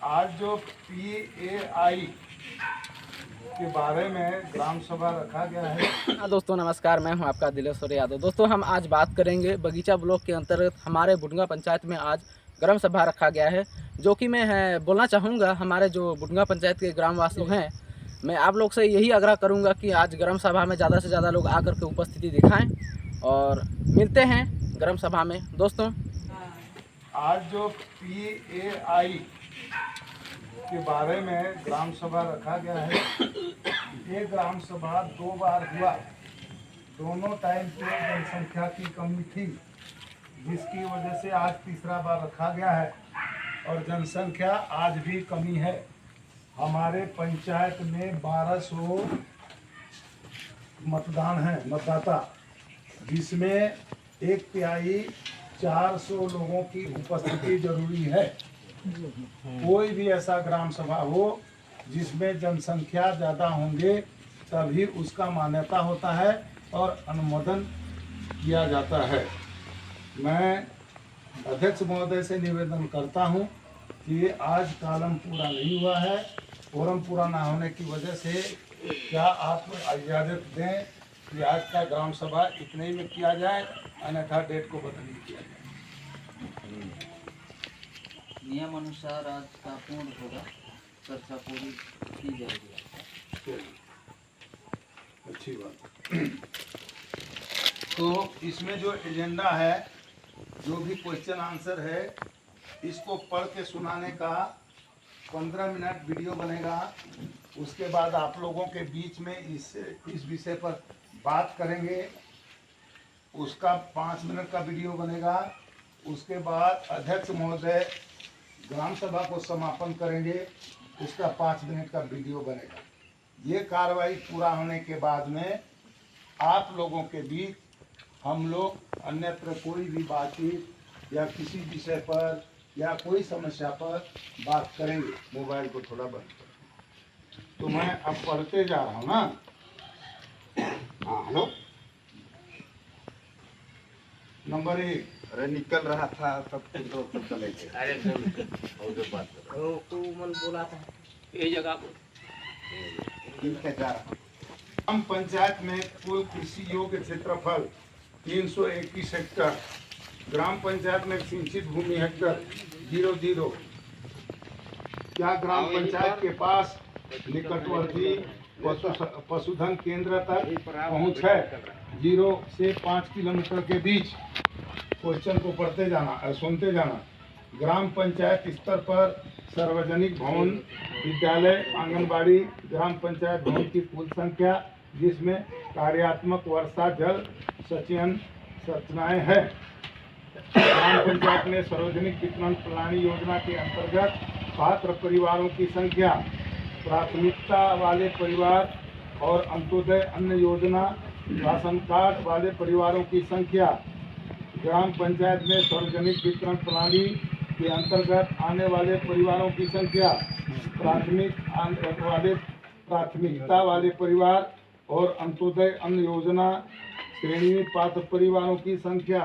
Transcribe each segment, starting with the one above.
आज जो PAI के बारे में ग्राम सभा रखा गया है। दोस्तों नमस्कार, मैं हूं आपका दिलेश्वर यादव। दोस्तों हम आज बात करेंगे बगीचा ब्लॉक के अंतर्गत हमारे बुडगा पंचायत में आज ग्राम सभा रखा गया है, जो कि मैं बोलना चाहूँगा हमारे जो बुडगा पंचायत के ग्रामवासी हैं, मैं आप लोग से यही आग्रह करूँगा कि आज ग्राम सभा में ज़्यादा से ज़्यादा लोग आकर के उपस्थिति दिखाएं और मिलते हैं ग्राम सभा में। दोस्तों आज जो PAI के बारे में ग्राम सभा रखा गया है, ये ग्राम सभा 2 बार हुआ। दोनों टाइम पे जनसंख्या की कमी थी, जिसकी वजह से आज तीसरा बार रखा गया है और जनसंख्या आज भी कमी है। हमारे पंचायत में 1200 मतदान है, मतदाता, जिसमें एक तिहाई 400 लोगों की उपस्थिति जरूरी है। कोई भी ऐसा ग्राम सभा हो जिसमें जनसंख्या ज़्यादा होंगे तभी उसका मान्यता होता है और अनुमोदन किया जाता है। मैं अध्यक्ष महोदय से निवेदन करता हूं कि आज कालम पूरा नहीं हुआ है, फोरम पूरा ना होने की वजह से क्या आप इजाज़त दें कि आज का ग्राम सभा इतने ही में किया जाए, अन्यथा डेट को बदल किया जाए। नियम अनुसार आज का पूर्ण होगा, चर्चा पूरी की जाएगी। अच्छी बात। तो इसमें जो एजेंडा है, जो भी क्वेश्चन आंसर है, इसको पढ़ के सुनाने का 15 मिनट वीडियो बनेगा। उसके बाद आप लोगों के बीच में इस विषय पर बात करेंगे, उसका 5 मिनट का वीडियो बनेगा। उसके बाद अध्यक्ष महोदय ग्राम सभा को समापन करेंगे, उसका 5 मिनट का वीडियो बनेगा। ये कार्रवाई पूरा होने के बाद में आप लोगों के बीच हम लोग अन्यत्र कोई भी बातचीत या किसी विषय पर या कोई समस्या पर बात करेंगे। मोबाइल को थोड़ा बंद करें। तो मैं अब पढ़ते जा रहा हूँ ना। हाँ, हेलो। नंबर 1। अरे निकल रहा था तब तो चले गए। अरे बात मन बोला था ये जगह ठीक है, जा रहा हूँ। ग्राम पंचायत में कुल कृषि योग्य क्षेत्रफल 321 हेक्टर। ग्राम पंचायत में सिंचित भूमि हेक्टर 00। क्या ग्राम पंचायत के पास निकटवर्ती पशुधन केंद्र तक पहुंच है? 0 से 5 किलोमीटर के बीच। क्वेश्चन को पढ़ते जाना, सुनते जाना। ग्राम पंचायत स्तर पर सार्वजनिक भवन, विद्यालय, आंगनबाड़ी, ग्राम पंचायत भवन की कुल संख्या, जिसमें कार्यात्मक वर्षा जल संचयन संरचनाएं हैं। ग्राम पंचायत में सार्वजनिक वितरण प्रणाली योजना के अंतर्गत पात्र परिवारों की संख्या, प्राथमिकता वाले परिवार और अंत्योदय अन्न योजना राशन कार्ड वाले परिवारों की संख्या। ग्राम पंचायत में सार्वजनिक वितरण प्रणाली के अंतर्गत आने वाले परिवारों की संख्या, प्राथमिकता वाले परिवार और अंत्योदय अन्न योजना श्रेणी में पात्र परिवारों की संख्या।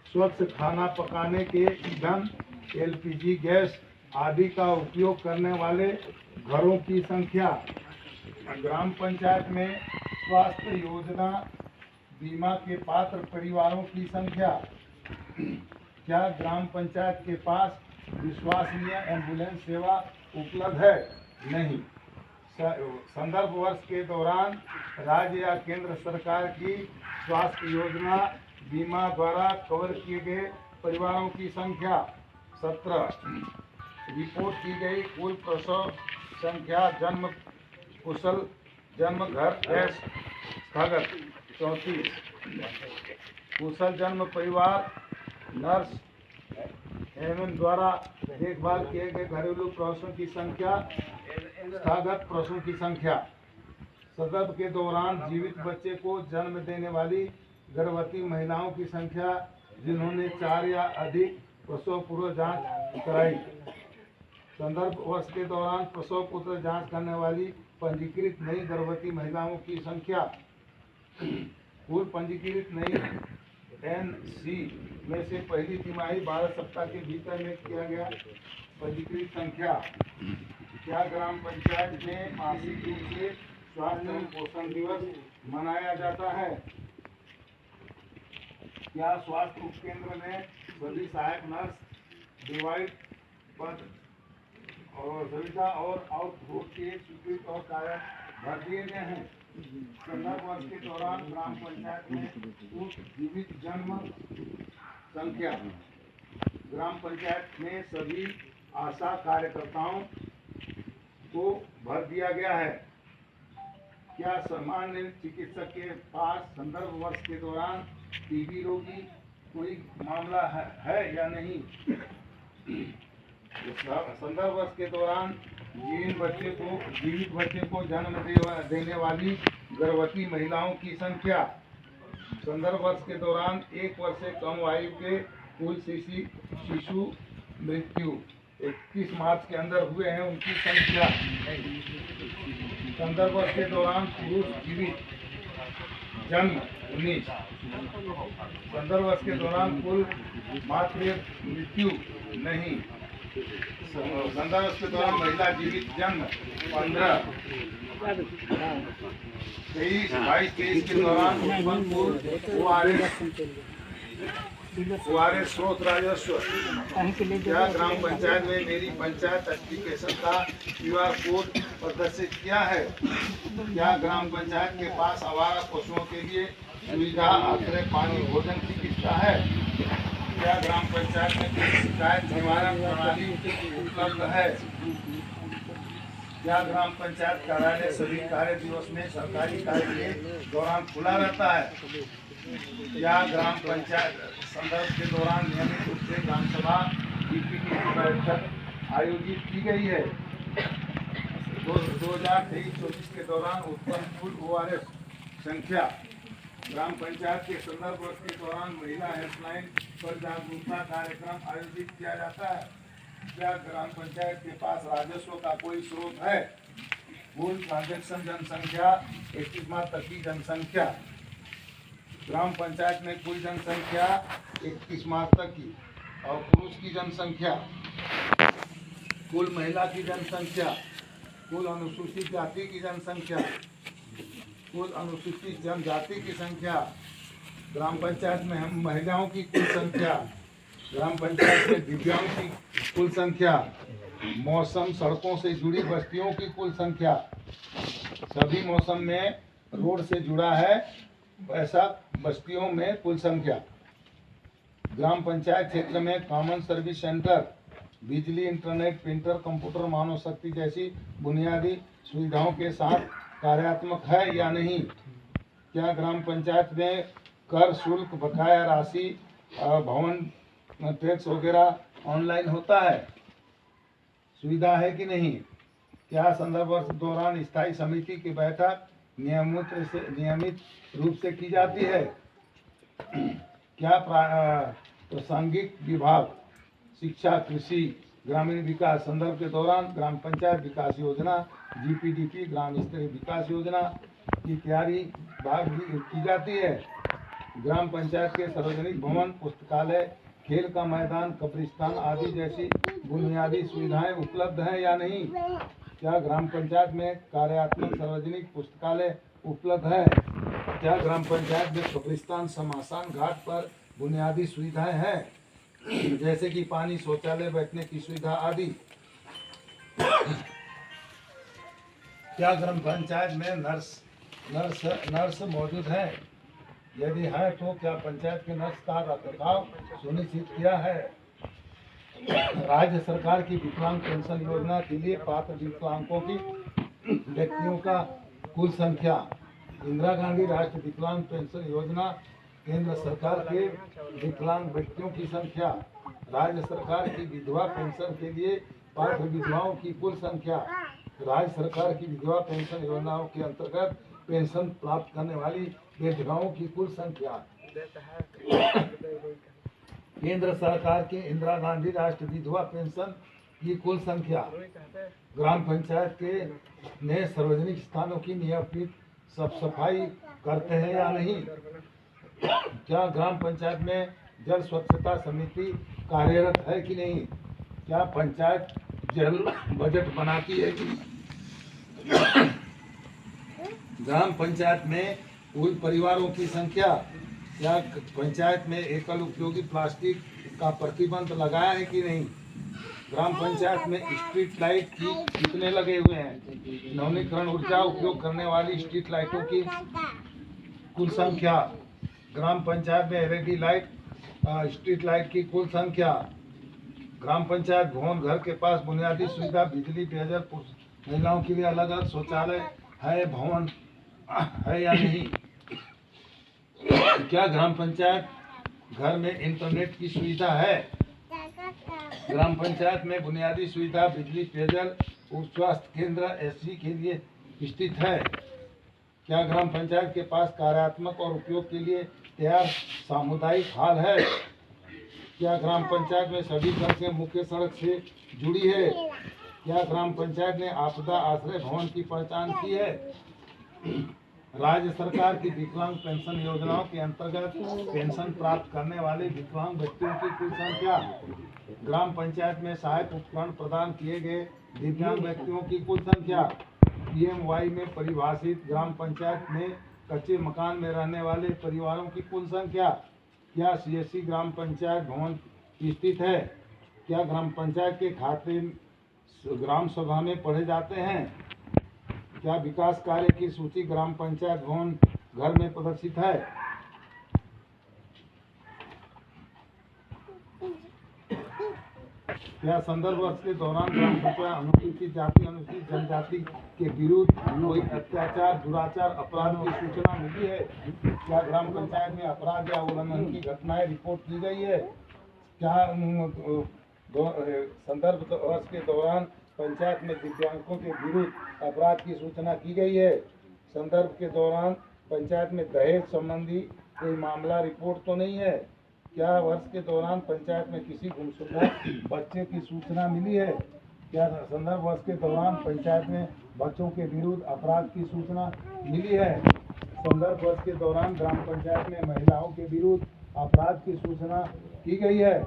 स्वच्छ खाना पकाने के ईंधन, LPG गैस आदि का उपयोग करने वाले घरों की संख्या। ग्राम पंचायत में स्वास्थ्य योजना बीमा के पात्र परिवारों की संख्या। क्या ग्राम पंचायत के पास विश्वसनीय एम्बुलेंस सेवा उपलब्ध है? नहीं। संदर्भ वर्ष के दौरान राज्य या केंद्र सरकार की स्वास्थ्य योजना बीमा द्वारा कवर किए गए परिवारों की संख्या 17। रिपोर्ट की गई कुल प्रसव संख्या, जन्म कुशल जन्म घर गैस स्थगत 34। कुशल जन्म परिवार, नर्स एवं द्वारा देखभाल किए गए घरेलू प्रसूतियों की संख्या, स्थगत प्रसूतियों की संख्या। सदर्भ के दौरान जीवित बच्चे को जन्म देने वाली गर्भवती महिलाओं की संख्या, जिन्होंने 4 या अधिक प्रसव पूर्व जांच कराई। संदर्भ वर्ष के दौरान प्रसव पूर्व जांच करने वाली पंजीकृत नई गर्भवती महिलाओं की संख्या। कुल पंजीकृत नई NC में से पहली तिमाही 12 सप्ताह के भीतर में किया गया पंजीकृत संख्या। क्या ग्राम पंचायत में मासिक रूप से स्वास्थ्य एवं पोषण दिवस मनाया जाता है? क्या स्वास्थ्य उपकेंद्र में सभी सहायक नर्स डिवाइड पद और सुविधा और आउटपुट के स्वीकृत और कार्य भर दिए गए हैं? संदर्भ वर्ष के दौरान ग्राम पंचायत में कुल जीवित जन्म संख्या। ग्राम पंचायत में सभी आशा कार्यकर्ताओं को भर दिया गया है। क्या सामान्य चिकित्सक के पास संदर्भ वर्ष के दौरान टीबी रोगी कोई मामला है या नहीं? संदर्भ वर्ष के दौरान जीवित बच्चे को जन्म देने वाली गर्भवती महिलाओं की संख्या। संदर्भ वर्ष के दौरान 1 वर्ष से कम आयु के कुल शिशु मृत्यु 31 मार्च के अंदर हुए हैं, उनकी संख्या। संदर्भ वर्ष के दौरान पुरुष जीवित जन्म 19। संदर्भ वर्ष के दौरान कुल मातृ मृत्यु नहीं। संदर्भ वर्ष के दौरान महिला जीवित जन्म 15। 22-23 के दौरान ORS स्रोत राजस्व। क्या ग्राम पंचायत में मेरी पंचायत एप्लीकेशन का QR कोड प्रदर्शित किया है? क्या ग्राम पंचायत के पास आवारा पशुओं के लिए सुविधा आश्रय पानी भोजन की व्यवस्था है? क्या ग्राम पंचायत में शिकायत निवारण प्रणाली उपलब्ध है? क्या ग्राम पंचायत कार्यालय सभी कार्य दिवस में सरकारी कार्य के दौरान खुला रहता है? क्या ग्राम पंचायत संदर्भ के दौरान नियमित रूप से ग्राम सभा DPD की बैठक आयोजित की गई है? 2023-24 के दौरान उत्पन्न कुल ORS संख्या। ग्राम पंचायत के संदर्भ वर्ष के दौरान महिला हेल्पलाइन पर जागरूकता कार्यक्रम आयोजित किया जाता है। क्या ग्राम पंचायत के पास राजस्व का कोई स्रोत है? कुल ट्रांजेक्शन जनसंख्या 21 मार्च तक की जनसंख्या। ग्राम पंचायत में कुल जनसंख्या 21 मार्च तक की और पुरुष की जनसंख्या, कुल महिला की जनसंख्या, कुल अनुसूचित जाति की जनसंख्या, कुल अनुसूचित जनजाति की संख्या, ग्राम पंचायत में हम महिलाओं की कुल संख्या, ग्राम पंचायत में दिव्यांग की कुल संख्या, मौसम सड़कों से जुड़ी बस्तियों की कुल संख्या, सभी मौसम में रोड से जुड़ा है ऐसा बस्तियों में कुल संख्या। ग्राम पंचायत क्षेत्र में कॉमन सर्विस सेंटर, बिजली, इंटरनेट, प्रिंटर, कंप्यूटर, मानव शक्ति जैसी बुनियादी सुविधाओं के साथ कार्यात्मक है या नहीं? क्या ग्राम पंचायत में कर, शुल्क, बकाया राशि, भवन टैक्स वगैरह ऑनलाइन होता है? सुविधा है कि नहीं? क्या संदर्भ वर्ष दौरान स्थायी समिति की बैठक नियमित रूप से की जाती है? क्या प्रासंगिक विभाग शिक्षा, कृषि, ग्रामीण विकास संदर्भ के दौरान ग्राम पंचायत विकास योजना, GPDP, ग्राम स्तरीय विकास योजना की तैयारी भाग की जाती है? ग्राम पंचायत के सार्वजनिक भवन, पुस्तकालय, खेल का मैदान, कब्रिस्तान आदि जैसी बुनियादी सुविधाएं उपलब्ध हैं या नहीं? क्या ग्राम पंचायत में कार्यात्मक सार्वजनिक पुस्तकालय उपलब्ध है? क्या ग्राम पंचायत में कब्रिस्तान, शमशान घाट पर बुनियादी सुविधाएं हैं जैसे कि पानी, शौचालय, बैठने की सुविधा आदि? क्या ग्राम पंचायत में नर्स मौजूद है? यदि है तो क्या पंचायत के नर्स का रखरखाव सुनिश्चित किया है? राज्य सरकार की विकलांग पेंशन योजना के लिए पात्र विकलांगों की व्यक्तियों का कुल संख्या। इंदिरा गांधी राष्ट्रीय विकलांग पेंशन योजना केंद्र सरकार के विकलांग व्यक्तियों की संख्या। राज्य सरकार की विधवा पेंशन के लिए पात्र विधवाओं की कुल संख्या। राज्य सरकार की विधवा पेंशन योजनाओं के अंतर्गत पेंशन प्राप्त करने वाली विधवाओं की कुल संख्या। केंद्र सरकार के इंदिरा गांधी राष्ट्रीय विधवा पेंशन की कुल संख्या। ग्राम पंचायत के ने सार्वजनिक स्थानों की नियमित साफ सफाई करते हैं या नहीं? क्या ग्राम पंचायत में जल स्वच्छता समिति कार्यरत है कि नहीं? क्या पंचायत जल बजट बनाती है कि नहीं? ग्राम पंचायत में कुल परिवारों की संख्या, क्या पंचायत में एकल उपयोगी प्लास्टिक का प्रतिबंध लगाया है कि नहीं? ग्राम पंचायत में स्ट्रीट लाइट की कितने लगे हुए हैं? नवीनीकरण ऊर्जा उपयोग करने वाली स्ट्रीट लाइटों की कुल संख्या, ग्राम पंचायत में एलईडी लाइट स्ट्रीट लाइट की कुल संख्या, ग्राम पंचायत भवन घर के पास बुनियादी सुविधा बिजली, पेयजल, महिलाओं के लिए अलग अलग शौचालय है, भवन है या नहीं? क्या ग्राम पंचायत घर में इंटरनेट की सुविधा है? ग्राम पंचायत में बुनियादी सुविधा बिजली, पेयजल और स्वास्थ्य केंद्र एससी के लिए स्थित है? क्या ग्राम पंचायत के पास कार्यात्मक और उपयोग के लिए तैयार सामुदायिक हॉल है? क्या ग्राम पंचायत में सभी सड़कें मुख्य सड़क से जुड़ी है? क्या ग्राम पंचायत ने आपदा आश्रय भवन की पहचान की है? राज्य सरकार की विकलांग पेंशन योजनाओं के अंतर्गत पेंशन प्राप्त करने वाले विकलांग व्यक्तियों की कुल संख्या, ग्राम पंचायत में सहायक उपकरण प्रदान किए गए दिव्यांग व्यक्तियों की कुल संख्या, पीएमवाई में परिभाषित ग्राम पंचायत में कच्चे मकान में रहने वाले परिवारों की कुल संख्या, क्या सीएससी ग्राम पंचायत भवन स्थित है? क्या ग्राम पंचायत के खाते ग्राम सभा में पढ़े जाते हैं? क्या विकास कार्य की सूची ग्राम पंचायत भवन घर में प्रदर्शित है? क्या संदर्भ वर्ष के दौरान ग्राम पंचायत अनुसूचित जाति, अनुसूचित जनजाति के विरुद्ध कोई अत्याचार, दुराचार, अपराध की सूचना मिली है? क्या ग्राम पंचायत में अपराध या उल्लंघन की घटनाएं रिपोर्ट की गई है? क्या संदर्भ वर्ष के दौरान पंचायत में दिव्यांगों के विरुद्ध अपराध की सूचना की गई है? संदर्भ के दौरान पंचायत में दहेज संबंधी कोई मामला रिपोर्ट तो नहीं है? क्या वर्ष के दौरान पंचायत में किसी गुमशुदा बच्चे की सूचना मिली है? क्या संदर्भ वर्ष के दौरान पंचायत में बच्चों के विरुद्ध अपराध की सूचना मिली है? संदर्भ वर्ष के दौरान ग्राम पंचायत में महिलाओं के विरुद्ध अपराध की सूचना की गई है?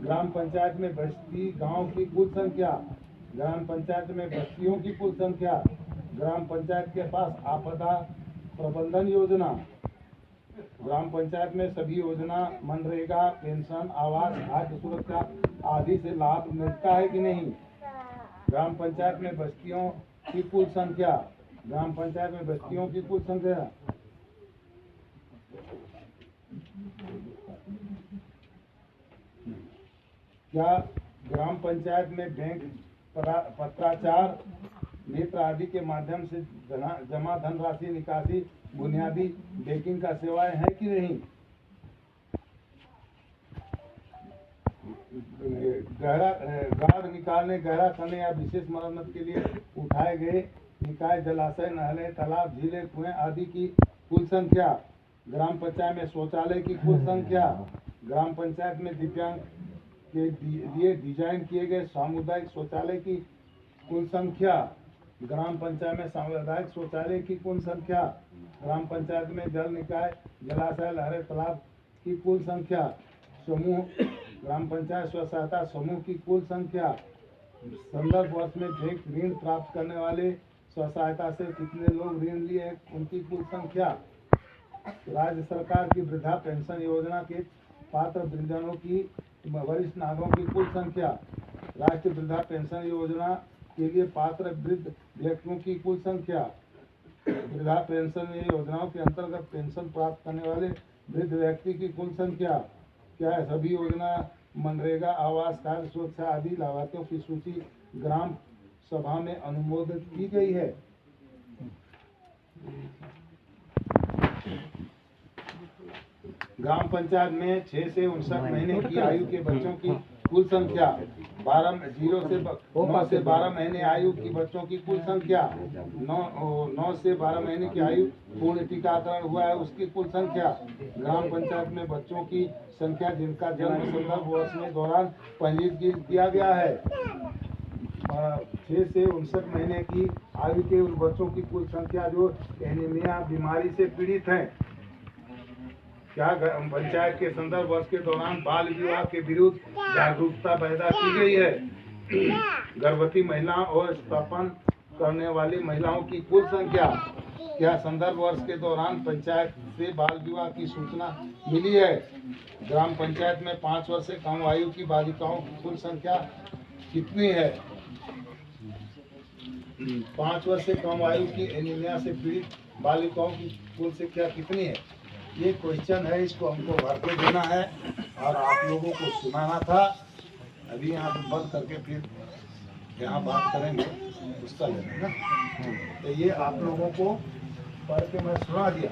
ग्राम पंचायत में बस्ती गांव की कुल संख्या, ग्राम पंचायत में बस्तियों की कुल संख्या, ग्राम पंचायत के पास आपदा प्रबंधन योजना, ग्राम पंचायत में सभी योजना मनरेगा, पेंशन, आवास, खाद्य सुरक्षा आदि से लाभ मिलता है कि नहीं? ग्राम पंचायत में बस्तियों की कुल संख्या, ग्राम पंचायत में बस्तियों की कुल संख्या, क्या ग्राम पंचायत में बैंक पत्राचार मित्र आदि के माध्यम से जमा धनराशि निकासी, बुनियादी बैंकिंग का सेवाएं है कि नहीं? गाढ़ निकालने, गहरा करने या विशेष मरम्मत के लिए उठाए गए निकाय, जलाशय, नहरें, तालाब, झीलें, कुएं आदि की कुल संख्या, ग्राम पंचायत में शौचालय की कुल संख्या, ग्राम पंचायत में दिव्यांग के लिए डिजाइन किए गए सामुदायिक शौचालय की कुल संख्या, ग्राम पंचायत में सामुदायिक शौचालय की कुल संख्या, ग्राम पंचायत में जल निकाय, जलाशय, नहरें, तालाब की कुल संख्या, समूह ग्राम पंचायत स्व सहायता समूह की कुल संख्या, संदर्भ वर्ष में बैंक ऋण प्राप्त करने वाले स्व सहायता से कितने लोग ऋण लिए उनकी कुल संख्या, राज्य सरकार की वृद्धा पेंशन योजना के पात्र वृद्धजनों की वरिष्ठ नागरिकों की कुल संख्या, राष्ट्रीय वृद्धा पेंशन योजना के लिए पात्र वृद्ध व्यक्तियों की कुल संख्या, वृद्धा पेंशन योजनाओं के अंतर्गत पेंशन प्राप्त करने वाले वृद्ध व्यक्ति की कुल संख्या, क्या सभी योजना मनरेगा, आवास, खाद्य सुरक्षा आदि लाभार्थियों की सूची ग्राम सभा में अनुमोदित की गई है? ग्राम पंचायत में 6 से 59 महीने की आयु के बच्चों की कुल संख्या, 9 से 12 महीने आयु की बच्चों की कुल संख्या, 9 से 12 महीने की आयु पूर्ण टीकाकरण हुआ है उसकी कुल संख्या, ग्राम पंचायत में बच्चों की संख्या जिनका जन्म संदर्भ वर्ष में दौरान पंजीकृत किया गया है, 6 से 59 महीने की आयु के उन बच्चों की कुल संख्या जो एनीमिया बीमारी से पीड़ित हैं। क्या पंचायत के संदर्भ वर्ष के दौरान बाल विवाह के विरुद्ध जागरूकता पैदा की गई है? गर्भवती महिलाओं और स्तनपान करने वाली महिलाओं की कुल संख्या? क्या संदर्भ वर्ष के दौरान पंचायत से बाल विवाह की सूचना मिली है? ग्राम पंचायत में 5 वर्ष से कम आयु की बालिकाओं की कुल संख्या कितनी है? 5 वर्ष से कम आयु की एनीमिया से पीड़ित बालिकाओं की कुल संख्या कितनी है? ये क्वेश्चन है, इसको हमको भर के देना है और आप लोगों को सुनाना था। अभी यहाँ बंद करके फिर यहाँ बात करेंगे उसका लेना ना। तो ये आप लोगों को पढ़ के मैं सुना दिया।